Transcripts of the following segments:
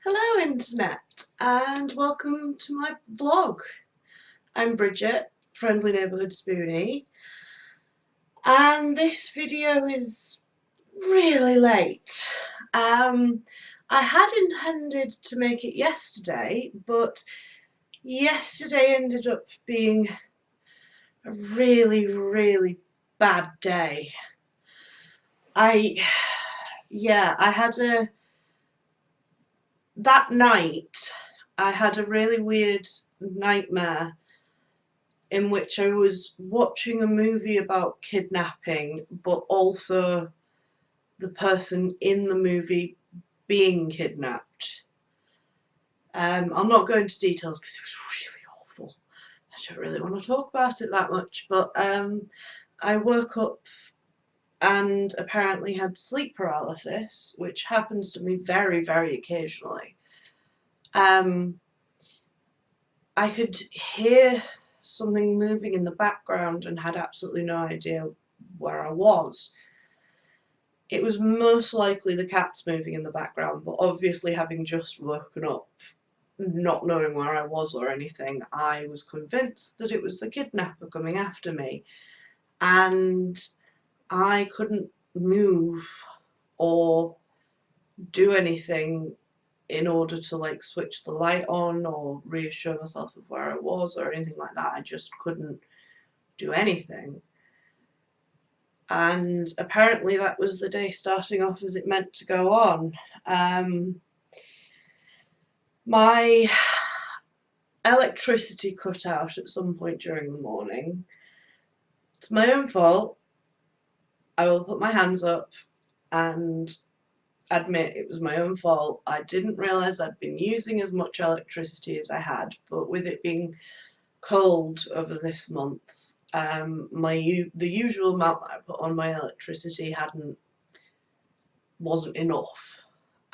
Hello Internet and welcome to my vlog. I'm Bridget, Friendly Neighbourhood Spoonie, and this video is really late. I had intended to make it yesterday, but yesterday ended up being a really bad day. I had that night I had a really weird nightmare in which I was watching a movie about kidnapping, but also the person in the movie being kidnapped. I'm not going into details because it was really awful. I don't really want to talk about it that much, but I woke up and apparently had sleep paralysis, which happens to me very occasionally. I could hear something moving in the background and had absolutely no idea where I was. It was most likely the cats moving in the background, but obviously having just woken up, not knowing where I was or anything, I was convinced that it was the kidnapper coming after me, and I couldn't move or do anything in order to like switch the light on or reassure myself of where I was or anything like that. I just couldn't do anything. And apparently that was the day starting off as it meant to go on. My electricity cut out at some point during the morning. It's my own fault. I will put my hands up and admit it was my own fault. I didn't realise I'd been using as much electricity as I had, but with it being cold over this month, the usual amount that I put on my electricity wasn't enough,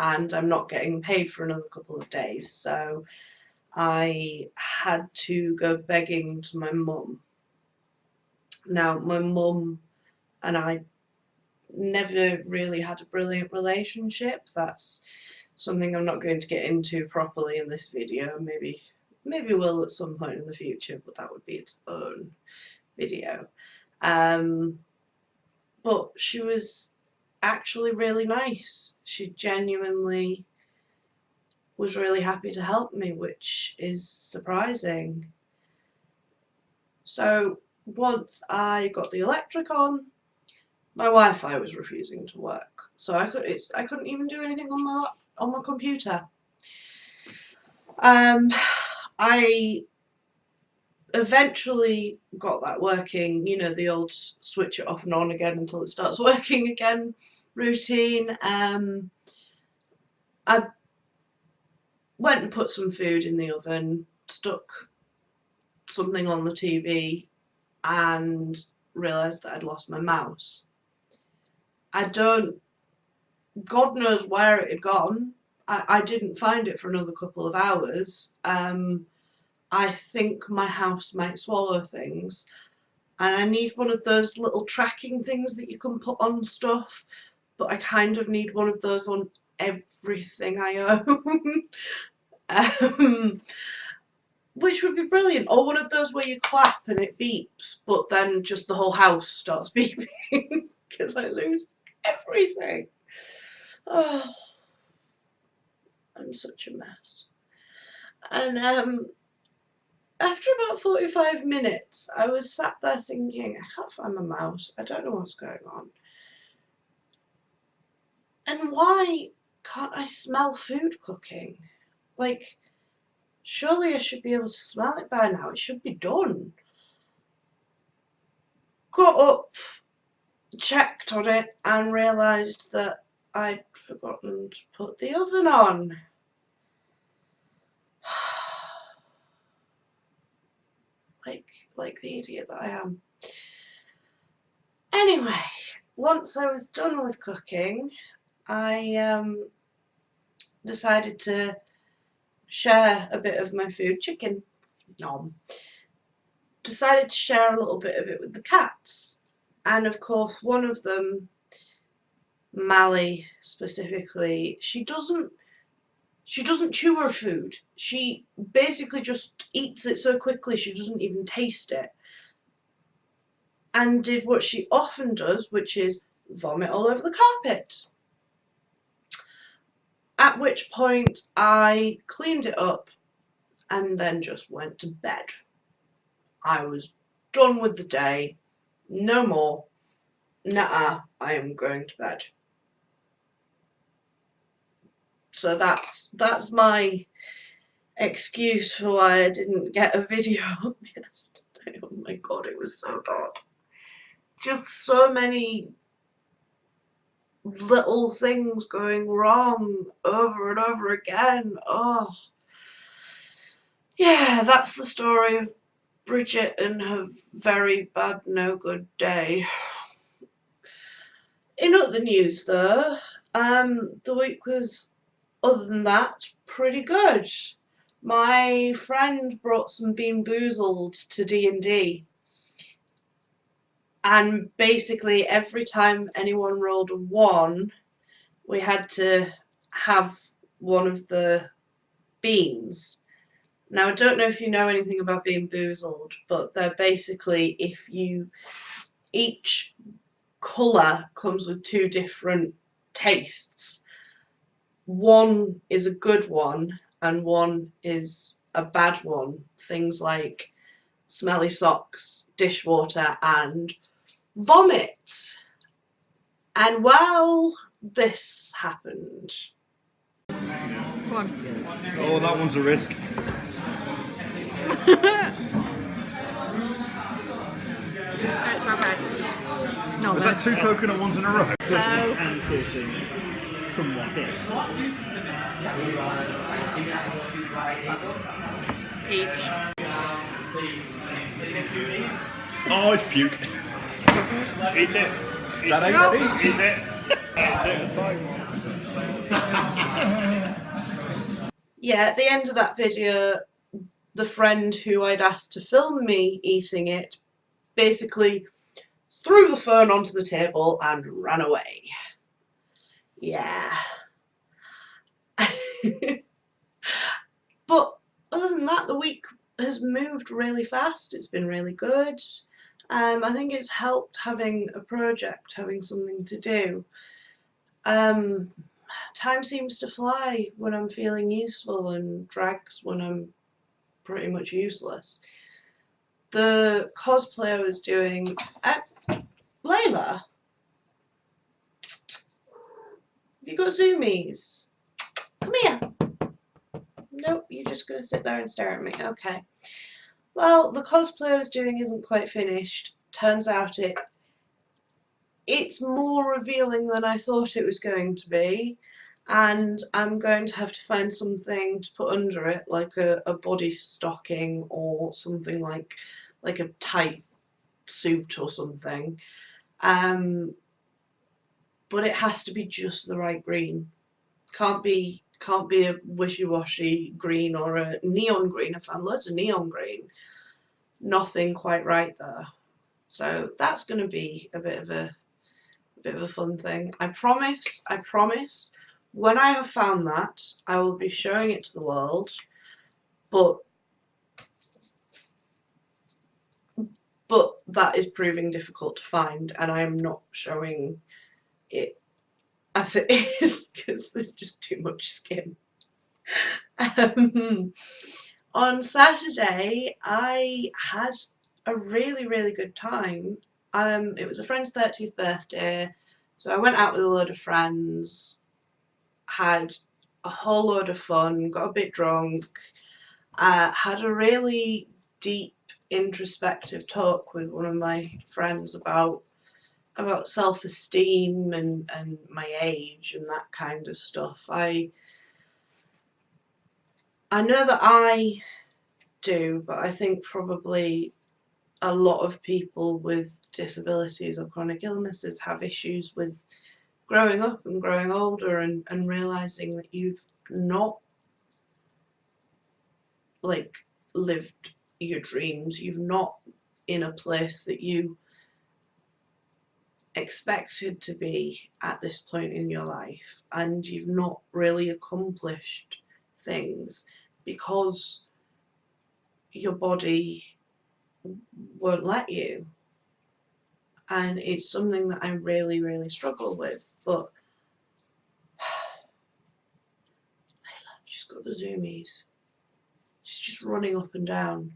and I'm not getting paid for another couple of days, so I had to go begging to my mum. Now, my mum and I never really had a brilliant relationship. That's something I'm not going to get into properly in this video. Maybe will at some point in the future, but that would be its own video. But she was actually really nice. She genuinely was really happy to help me, which is surprising. So once I got the electric on, my Wi-Fi was refusing to work, so I couldn't even do anything on my computer. I eventually got that working, you know, the old switch it off and on again until it starts working again routine. I went and put some food in the oven, stuck something on the TV, and realised that I'd lost my mouse. God knows where it had gone. I didn't find it for another couple of hours. I think my house might swallow things, and I need one of those little tracking things that you can put on stuff, but I kind of need one of those on everything I own. Which would be brilliant, or one of those where you clap and it beeps, but then just the whole house starts beeping because I lose everything. Oh, I'm such a mess. And after about 45 minutes, I was sat there thinking, I can't find my mouse. I don't know what's going on. And why can't I smell food cooking? Like, surely I should be able to smell it by now. It should be done. Got up, checked on it, and realised that I'd forgotten to put the oven on. like the idiot that I am. Anyway, once I was done with cooking, I decided to share a bit of my food, chicken, nom. Decided to share a little bit of it with the cats. And of course, one of them, Mally specifically, she doesn't She doesn't chew her food. She basically just eats it so quickly she doesn't even taste it. And did what she often does, which is vomit all over the carpet. At which point I cleaned it up and then just went to bed. I was done with the day. No more. Nuh-uh, I am going to bed. So that's my excuse for why I didn't get a video up yesterday. Oh my god, it was so bad. Just so many little things going wrong over and over again. Oh. Yeah, that's the story of Bridget and her very bad, no good day. In other news though, the week was, other than that, pretty good. My friend brought some beanboozled to D&D, and basically every time anyone rolled a 1, we had to have one of the beans. Now I don't know if you know anything about beanboozled, but they're basically, if you, each colour comes with 2 different tastes. One is a good one and one is a bad one. Things like smelly socks, dishwater and vomit. And well, this happened. Come on. Oh, that one's a risk. It's not bad. No, Was that 2 coconut ones in a row? So And piercing from one hit. each. Oh, it's puke. Eat it. That ain't No. eat. Eat it. It's fine. Yeah, at the end of that video, the friend who I'd asked to film me eating it basically threw the phone onto the table and ran away. Yeah. But other than that, the week has moved really fast. It's been really good. I think it's helped having a project, having something to do. Time seems to fly when I'm feeling useful and drags when I'm pretty much useless. The cosplay I was doing Layla, you got zoomies? Come here. Nope, you're just going to sit there and stare at me. Okay. Well, the cosplay I was doing isn't quite finished. Turns out it's more revealing than I thought it was going to be, and I'm going to have to find something to put under it, like a body stocking or something like a tight suit or something. But it has to be just the right green. Can't be a wishy-washy green or a neon green. I found loads of neon green. Nothing quite right there. So that's going to be a bit of a fun thing. I promise, when I have found that, I will be showing it to the world, but that is proving difficult to find, and I am not showing it as it is because there's just too much skin. On Saturday I had a really good time. It was a friend's 30th birthday, so I went out with a load of friends, had a whole load of fun, got a bit drunk, had a really deep introspective talk with one of my friends about self-esteem and my age and that kind of stuff. I know that I do, but I think probably a lot of people with disabilities or chronic illnesses have issues with growing up and growing older and realising that you've not lived your dreams, you've not in a place that you expected to be at this point in your life, and you've not really accomplished things because your body won't let you. And it's something that I really, really struggle with. But she's got the zoomies. She's just running up and down.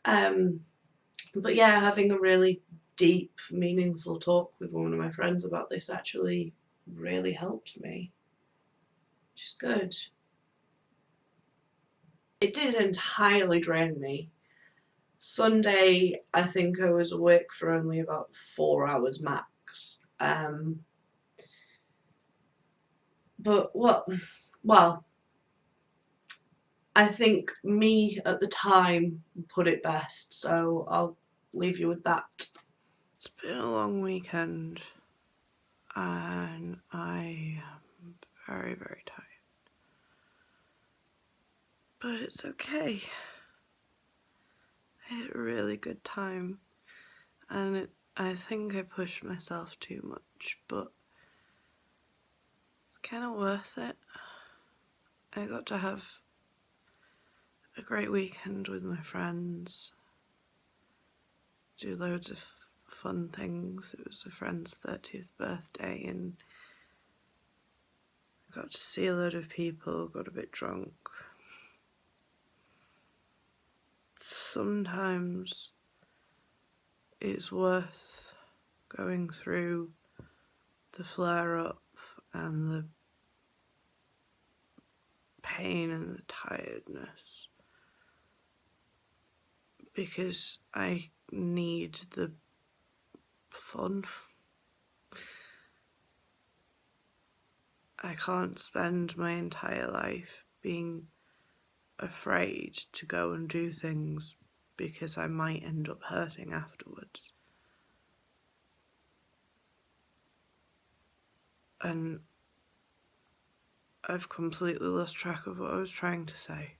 But yeah, having a really deep, meaningful talk with one of my friends about this actually really helped me. Which is good. It didn't entirely drain me. Sunday, I think I was awake for only about 4 hours max. But well, I think me at the time put it best, so I'll leave you with that. It's been a long weekend and I am very, very tired. But it's okay. I had a really good time and I think I pushed myself too much, but it's kind of worth it. I got to have a great weekend with my friends, do loads of fun things. It was a friend's 30th birthday and I got to see a load of people, got a bit drunk. Sometimes it's worth going through the flare-up and the pain and the tiredness because I need the fun. I can't spend my entire life being afraid to go and do things because I might end up hurting afterwards. And I've completely lost track of what I was trying to say.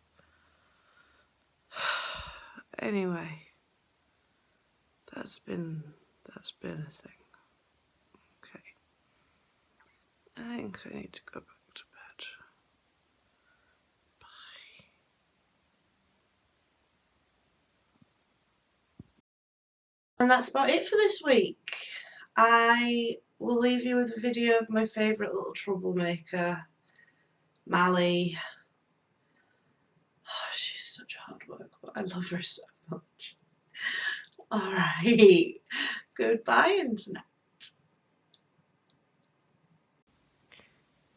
Anyway, that's been a thing. Okay. I think I need to go back to bed. Bye. And that's about it for this week. I will leave you with a video of my favourite little troublemaker, Mally. Oh, she's such hard work, but I love her so much. Alright, goodbye internet.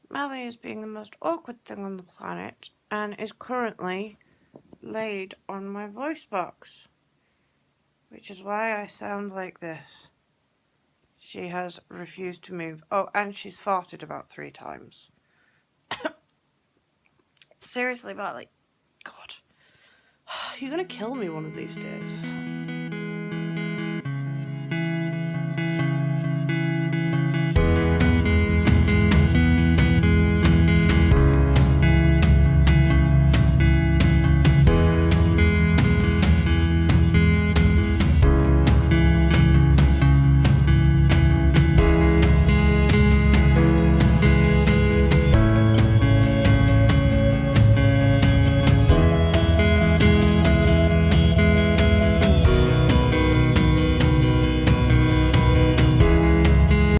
Mally is being the most awkward thing on the planet and is currently laid on my voice box, which is why I sound like this. She has refused to move. Oh, and she's farted about 3 times. Seriously, Mally. God. You're gonna kill me one of these days.